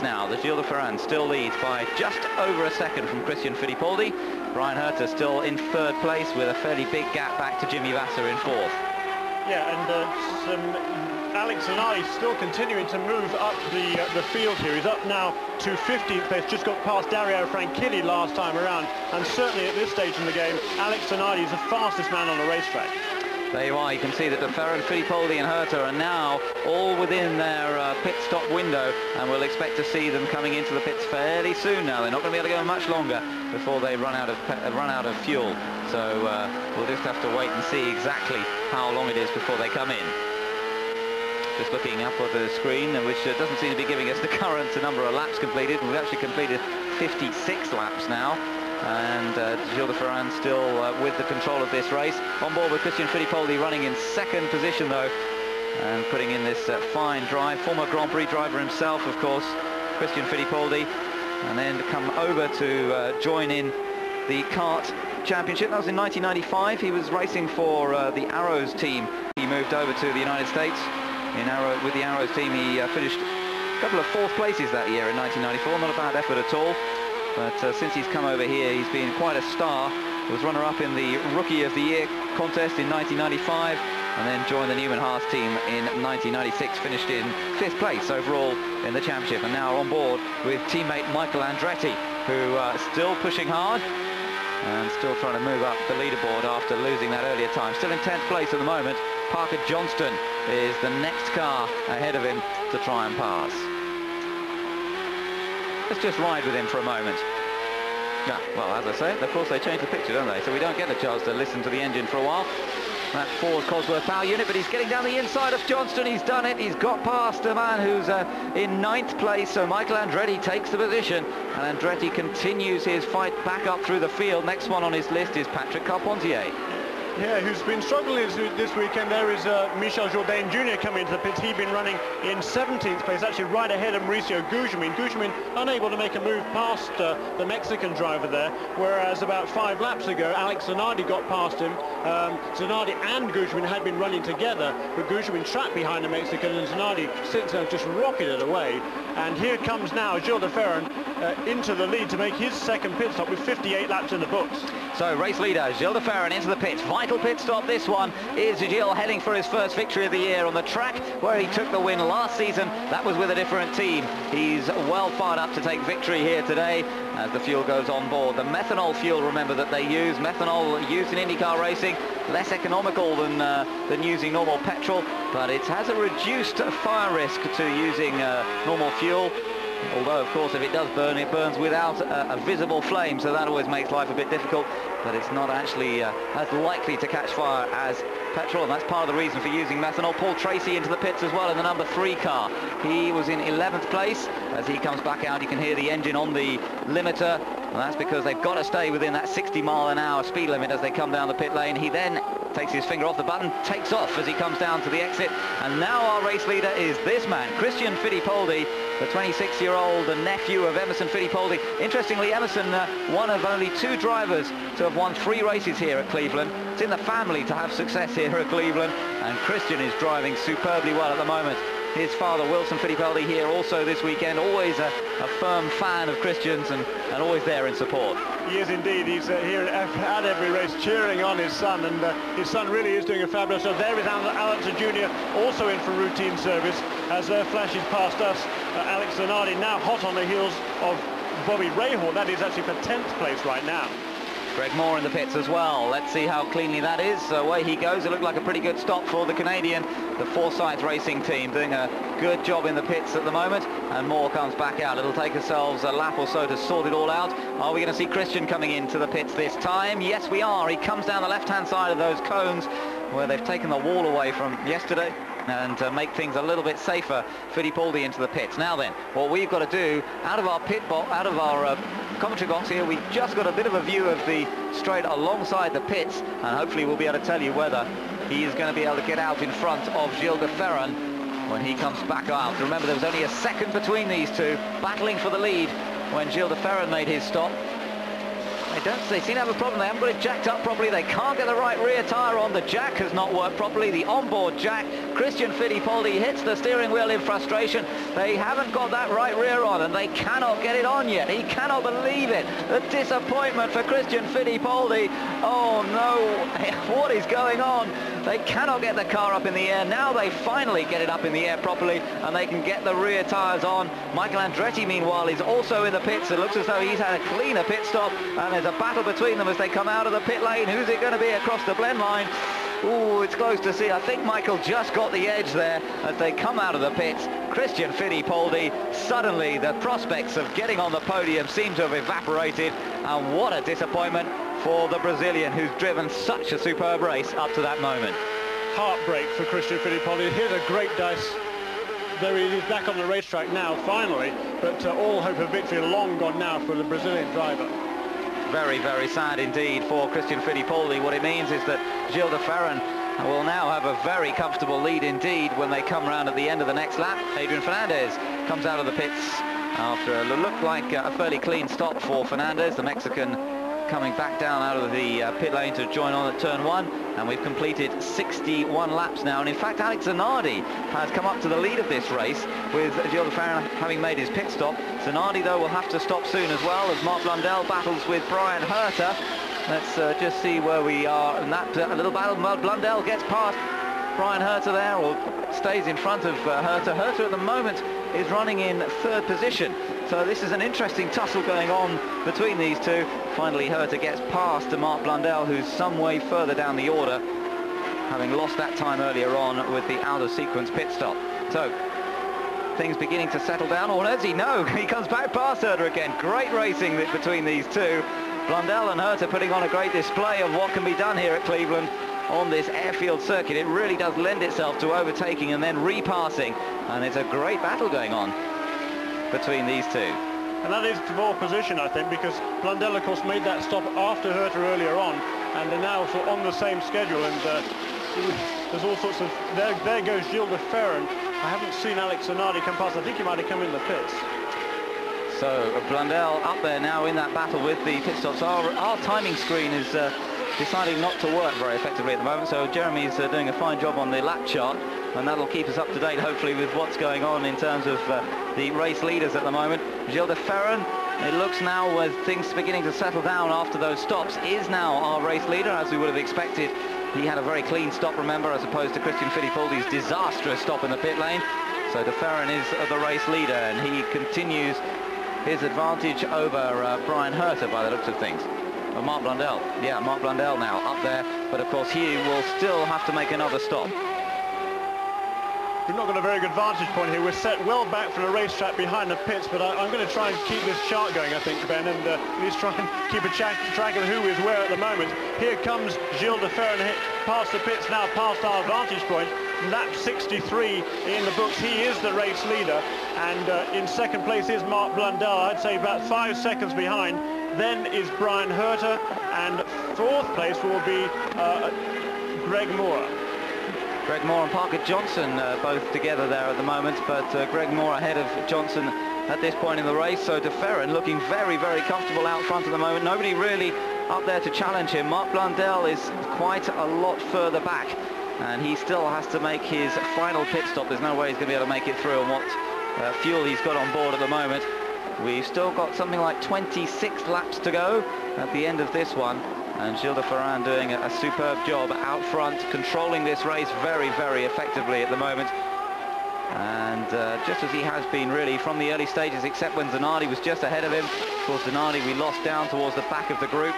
laps now. The Gilles de Ferran still leads by just over a second from Christian Fittipaldi. Brian Herta still in third place with a fairly big gap back to Jimmy Vasser in fourth. Yeah, and Alex Zanardi still continuing to move up the field here. He's up now to 15th place, just got past Dario Franchitti last time around, and certainly at this stage in the game, Alex Zanardi is the fastest man on the racetrack. There you are, you can see that de Ferran, Fittipaldi and Herta are now all within their pit stop window, and we'll expect to see them coming into the pits fairly soon now. They're not going to be able to go much longer before they run out of fuel. So we'll just have to wait and see exactly how long it is before they come in. Just looking up at the screen, which doesn't seem to be giving us the current number of laps completed. We've actually completed 56 laps now. And Gilles de Ferran still with the control of this race. On board with Christian Fittipaldi running in second position though, and putting in this fine drive. Former Grand Prix driver himself, of course, Christian Fittipaldi, and then to come over to join in the kart championship. That was in 1995. He was racing for the Arrows team. He moved over to the United States with the Arrows team. He finished a couple of fourth places that year in 1994. Not a bad effort at all. But since he's come over here, he's been quite a star. He was runner-up in the Rookie of the Year contest in 1995, and then joined the Newman Haas team in 1996, finished in 5th place overall in the championship, and now on board with teammate Michael Andretti, who still pushing hard and still trying to move up the leaderboard after losing that earlier time. Still in 10th place at the moment. Parker Johnston is the next car ahead of him to try and pass. Let's just ride with him for a moment. Yeah, well, as I say, of course they change the picture, don't they? So we don't get a chance to listen to the engine for a while. That Ford Cosworth power unit, but he's getting down the inside of Johnston. He's done it. He's got past a man who's in 9th place. So Michael Andretti takes the position, and Andretti continues his fight back up through the field. Next one on his list is Patrick Carpentier. Yeah, who's been struggling this weekend. There is Michel Jourdain Jr. coming into the pits. He's been running in 17th place, actually right ahead of Mauricio Gugelmin. Gugelmin unable to make a move past the Mexican driver there, whereas about 5 laps ago, Alex Zanardi got past him. Zanardi and Gugelmin had been running together, but Gugelmin trapped behind the Mexican, and Zanardi since then just rocketed away. And here comes now Gilles de Ferran into the lead to make his second pit stop with 58 laps in the books. So race leader Gilles de Ferran into the pits. Vital pit stop this one. Is Gilles heading for his first victory of the year on the track where he took the win last season. That was with a different team. He's well fired up to take victory here today as the fuel goes on board. The methanol fuel, remember, that they use, methanol used in IndyCar racing, less economical than using normal petrol, but it has a reduced fire risk to using normal fuel. Although, of course, if it does burn, it burns without a visible flame, so that always makes life a bit difficult. But it's not actually as likely to catch fire as petrol, and that's part of the reason for using methanol. Paul Tracy into the pits as well in the number 3 car. He was in 11th place. As he comes back out, you can hear the engine on the limiter, and that's because they've got to stay within that 60-mile-an-hour speed limit as they come down the pit lane. He then takes his finger off the button, takes off as he comes down to the exit, and now our race leader is this man, Christian Fittipaldi, the 26-year-old nephew of Emerson Fittipaldi. Interestingly, Emerson, one of only 2 drivers to have won 3 races here at Cleveland. It's in the family to have success here at Cleveland, and Christian is driving superbly well at the moment. His father, Wilson Fittipaldi, here also this weekend, always a firm fan of Christian's and always there in support. He is indeed. He's here at every race cheering on his son, and his son really is doing a fabulous job. There is Alexa Jr. also in for routine service as flashes past us. Alex Zanardi now hot on the heels of Bobby Rahal. That is actually for 10th place right now. Greg Moore in the pits as well. Let's see how cleanly that is. Away he goes. It looked like a pretty good stop for the Canadian. The Forsyth Racing team doing a good job in the pits at the moment. And Moore comes back out. It'll take ourselves a lap or so to sort it all out. Are we going to see Christian coming into the pits this time? Yes, we are. He comes down the left-hand side of those cones where they've taken the wall away from yesterday, and make things a little bit safer. Fittipaldi into the pits. Now then, what we've got to do, out of our pit box, out of our commentary box here, we've just got a bit of a view of the straight alongside the pits, and hopefully we'll be able to tell you whether he is going to be able to get out in front of Gilles de Ferran when he comes back out. Remember, there was only a second between these two, battling for the lead when Gilles de Ferran made his stop. They seem to have a problem. They haven't got it jacked up properly. They can't get the right rear tyre on. The jack has not worked properly. The onboard jack. Christian Fittipaldi hits the steering wheel in frustration. They haven't got that right rear on, and they cannot get it on yet. He cannot believe it. The disappointment for Christian Fittipaldi. Oh no, what is going on? They cannot get the car up in the air. Now they finally get it up in the air properly, and they can get the rear tyres on. Michael Andretti, meanwhile, is also in the pits. It looks as though he's had a cleaner pit stop, and there's a battle between them as they come out of the pit lane. Who's it going to be across the blend line? Oh, it's close to see. I think Michael just got the edge there as they come out of the pits. Christian Fittipaldi, suddenly the prospects of getting on the podium seem to have evaporated, and what a disappointment for the Brazilian, who's driven such a superb race up to that moment. Heartbreak for Christian Fittipaldi. Here's a great dice. There he is back on the racetrack now, finally, but all hope of victory long gone now for the Brazilian driver. Very, very sad indeed for Christian Fittipaldi. What it means is that Gilles de Ferran will now have a very comfortable lead indeed when they come round at the end of the next lap. Adrian Fernandez comes out of the pits after a look like a fairly clean stop for Fernandez, the Mexican, coming back down out of the pit lane to join on at turn 1, and we've completed 61 laps now. And in fact, Alex Zanardi has come up to the lead of this race, with Gilles de Ferran having made his pit stop. Zanardi, though, will have to stop soon as well, as Mark Blundell battles with Brian Herter. Let's just see where we are in that little battle. Blundell gets past Brian Herter there, or stays in front of Herter. Herter at the moment is running in 3rd position. So this is an interesting tussle going on between these two. Finally, Herter gets past to Mark Blundell, who's some way further down the order, having lost that time earlier on with the out-of-sequence pit stop. So, things beginning to settle down. Or does he? No, he comes back past Herter again. Great racing between these two. Blundell and Herter putting on a great display of what can be done here at Cleveland on this airfield circuit. It really does lend itself to overtaking and then repassing, and it's a great battle going on between these two. And that is for position, I think, because Blundell, of course, made that stop after Herter earlier on, and they're now sort of on the same schedule, and there's all sorts of... There goes Gilles de Ferran. I haven't seen Alex Zanardi come past. I think he might have come in the pits. So Blundell up there now in that battle with the pit stops. Our timing screen is deciding not to work very effectively at the moment, so Jeremy's doing a fine job on the lap chart, and that'll keep us up to date, hopefully, with what's going on in terms of the race leaders at the moment. Gilles de Ferran, it looks now with things beginning to settle down after those stops, is now our race leader, as we would have expected. He had a very clean stop, remember, as opposed to Christian Fittipaldi's disastrous stop in the pit lane. So de Ferran is the race leader, and he continues his advantage over Brian Herter by the looks of things. Mark Blundell, yeah, Mark Blundell now up there, but of course he will still have to make another stop. We've not got a very good vantage point here. We're set well back from the racetrack behind the pits, but I'm going to try and keep this chart going, I think, Ben, and at least try and keep a track of who is where at the moment. Here comes Gilles de Ferran past the pits now, past our vantage point. Lap 63 in the books. He is the race leader, and in 2nd place is Mark Blundell. I'd say about 5 seconds behind. Then is Brian Herter, and 4th place will be Greg Moore. Greg Moore and Parker Johnson both together there at the moment, but Greg Moore ahead of Johnson at this point in the race. So de Ferran looking very, very comfortable out front at the moment. Nobody really up there to challenge him. Mark Blundell is quite a lot further back, and he still has to make his final pit stop. There's no way he's going to be able to make it through on what fuel he's got on board at the moment. We've still got something like 26 laps to go at the end of this one, and Gilles de Ferran doing a superb job out front, controlling this race very, very effectively at the moment. And just as he has been really from the early stages, except when Zanardi was just ahead of him. Of course, Zanardi we lost down towards the back of the group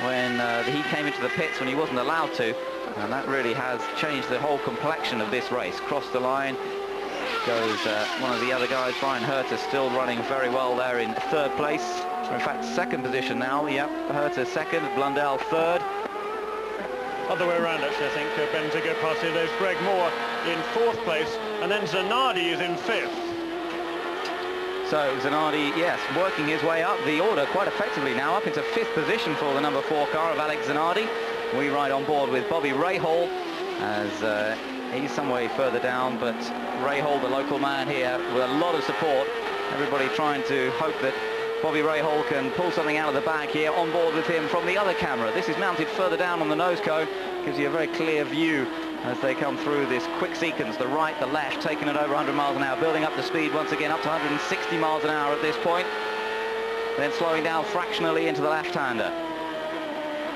when he came into the pits when he wasn't allowed to, and that really has changed the whole complexion of this race. Crossed the line goes one of the other guys, Brian Herter, still running very well there in 3rd place, or in fact 2nd position now. Yep, Herter 2nd, Blundell 3rd. Other way around, actually, I think, Ben, to go past here. There's Greg Moore in 4th place, and then Zanardi is in 5th. So Zanardi, yes, working his way up the order quite effectively now, up into 5th position for the number 4 car of Alex Zanardi. We ride on board with Bobby Rahal, as he's some way further down, but Rahal, the local man here, with a lot of support. Everybody trying to hope that Bobby Rahal can pull something out of the bag here. On board with him from the other camera. This is mounted further down on the nose cone. Gives you a very clear view as they come through this quick sequence. The right, the left, taking it over 100 miles an hour, building up the speed once again up to 160 miles an hour at this point. Then slowing down fractionally into the left-hander.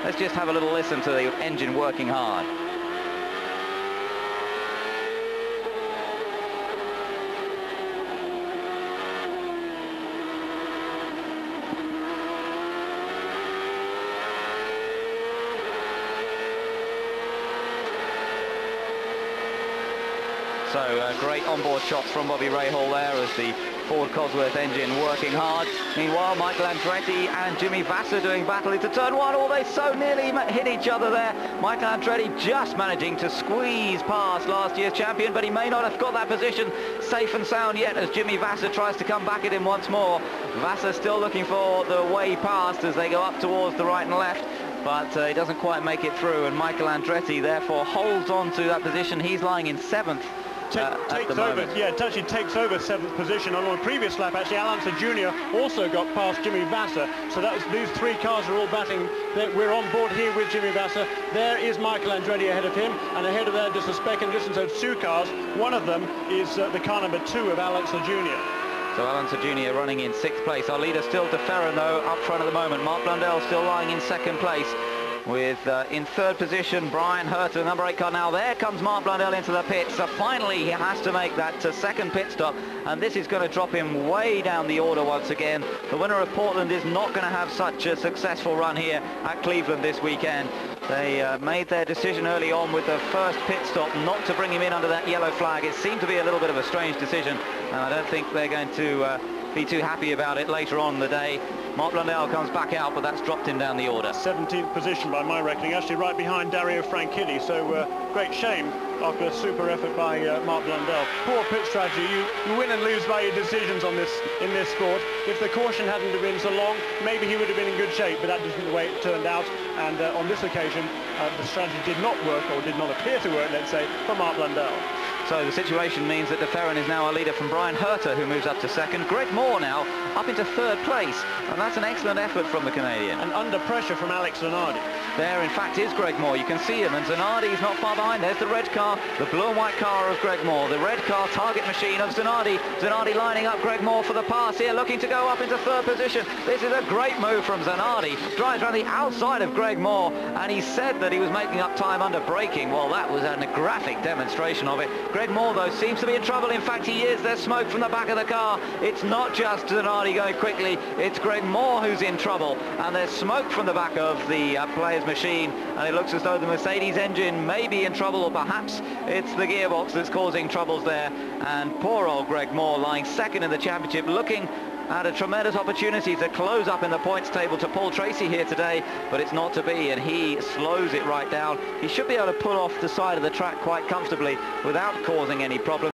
Let's just have a little listen to the engine working hard. So great onboard shots from Bobby Rahal there as the Ford Cosworth engine working hard. Meanwhile, Michael Andretti and Jimmy Vasser doing battle into turn one. Oh, they so nearly hit each other there. Michael Andretti just managing to squeeze past last year's champion, but he may not have got that position safe and sound yet as Jimmy Vasser tries to come back at him once more. Vasser still looking for the way past as they go up towards the right and left, but he doesn't quite make it through, and Michael Andretti therefore holds on to that position. He's lying in 7th. Takes over 7th position. On a previous lap, actually, Alonso Jr. also got past Jimmy Vasser. So that was, these three cars are all battling. We're on board here with Jimmy Vasser. There is Michael Andretti ahead of him, and ahead of there, just a speck and distance, of 2 cars. One of them is the car number 2 of Alonso Jr. So Alonso Jr. running in 6th place. Our leader still de Ferran, though, up front at the moment. Mark Blundell still lying in 2nd place. With in 3rd position Brian Herter, number 8 car. Now there comes Mark Blundell into the pits. So finally he has to make that 2nd pit stop, and this is going to drop him way down the order once again. The winner of Portland is not going to have such a successful run here at Cleveland this weekend. They made their decision early on with the first pit stop not to bring him in under that yellow flag. It seemed to be a little bit of a strange decision, and I don't think they're going to be too happy about it later on in the day. Mark Blundell comes back out, but that's dropped him down the order. 17th position by my reckoning, actually right behind Dario Franchitti, so great shame after a super effort by Mark Blundell. Poor pit strategy. You win and lose by your decisions in this sport. If the caution hadn't have been so long, maybe he would have been in good shape, but that isn't the way it turned out, and on this occasion the strategy did not work, or did not appear to work, let's say, for Mark Blundell. So the situation means that de Ferran is now a leader from Brian Herter, who moves up to 2nd. Greg Moore now up into 3rd place, and that's an excellent effort from the Canadian. And under pressure from Alex Zanardi. There, in fact, is Greg Moore. You can see him, and Zanardi's not far behind. There's the red car, the blue and white car of Greg Moore, the red car target machine of Zanardi. Zanardi lining up Greg Moore for the pass here, looking to go up into 3rd position. This is a great move from Zanardi. Drives around the outside of Greg Moore, and he said that he was making up time under braking. Well, that was a graphic demonstration of it. Greg Moore, though, seems to be in trouble. In fact, he is. There's smoke from the back of the car. It's not just Zanardi going quickly, it's Greg Moore who's in trouble, and there's smoke from the back of the player's machine, and it looks as though the Mercedes engine may be in trouble, or perhaps it's the gearbox that's causing troubles there. And poor old Greg Moore lying 2nd in the championship, looking at a tremendous opportunity to close up in the points table to Paul Tracy here today, but it's not to be, and he slows it right down. He should be able to pull off the side of the track quite comfortably without causing any problems.